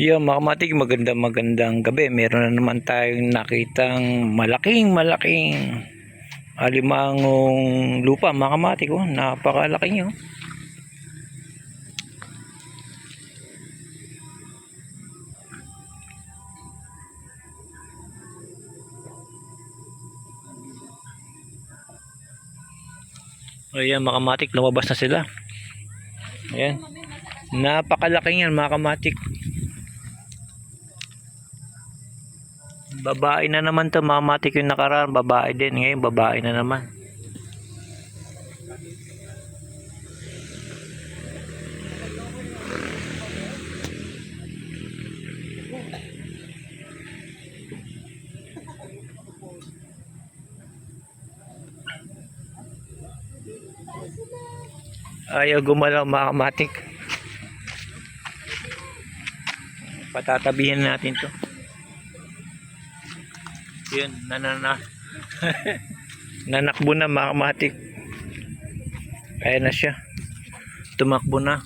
Yo, mga kamatik, magandang gabi. Meron na naman tayong nakitang malaking alimangong lupa, mga kamatik. Oh, napakalaki niyo. Ayan, mga kamatik, lumabas na sila. Ayan, napakalaki yan, mga kamatik. Babae na naman to, mga kamatik. Yung nakaraan babae din, ngayon babae na naman. Ayaw gumalaw, mga kamatik. Patatabihin natin to. Yun, nanakbo na, mga kamatik. Ayan na siya, tumakbo na.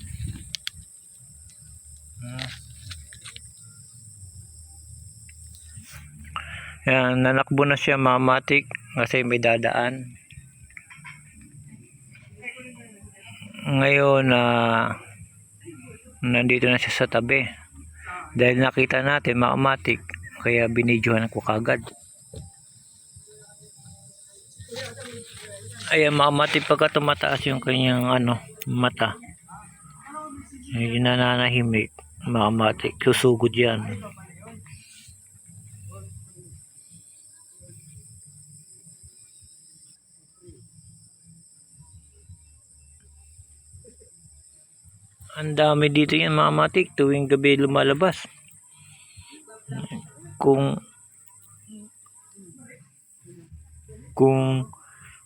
Ayan, nanakbo na siya, mga kamatik, kasi may dadaan. Ngayon nandito na siya sa tabi dahil nakita natin, mga kamatik, kaya binidyohan ko kagad. Ayan, mga kamatik, pagka tumataas yung kanyang mata, ay nananahimik, mga kamatik, susugod yan. Ang dami dito yan, mga kamatik, tuwing gabi lumalabas. Kung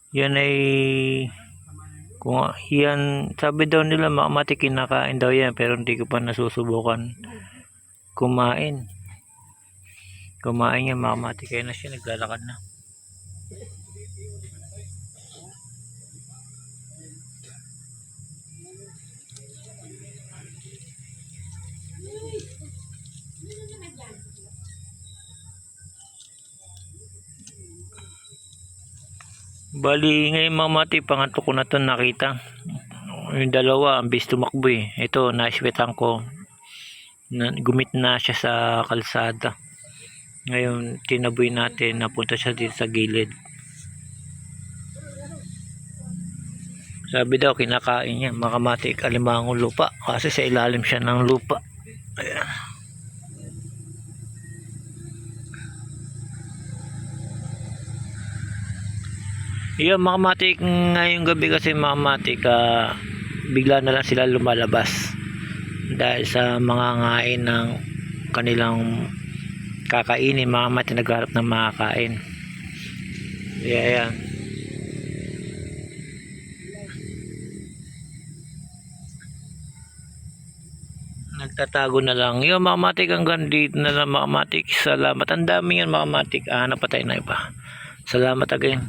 yan ay, kung yan, sabi daw nila, mga kamatik, kinakain daw yan, pero hindi ko pa nasusubukan kumain yan, mga kamatik. Kaya na siya, naglalakad na. Bali ngayon, mga kamatik, pangatlo ko na ito nakita. Yung dalawa ang bis tumakbo eh. Ito, naiswetan ko, gumit na siya sa kalsada. Ngayon tinaboy natin, napunta siya dito sa gilid. Sabi daw kinakain niya, mga kamatik, alimangong lupa, kasi sa ilalim siya ng lupa. Ayan. Iyon, mga kamatik, ngayong gabi kasi, mga kamatik, bigla na lang sila lumalabas dahil sa mga ngain ng kanilang kakainin, mga kamatik, nagharap ng makakain. Ayan. Nagtatago na lang. Yung, mga kamatik, hanggang dito na lang, mga kamatik. Salamat. Ang dami yan, mga kamatik. Napatay na iba. Salamat again.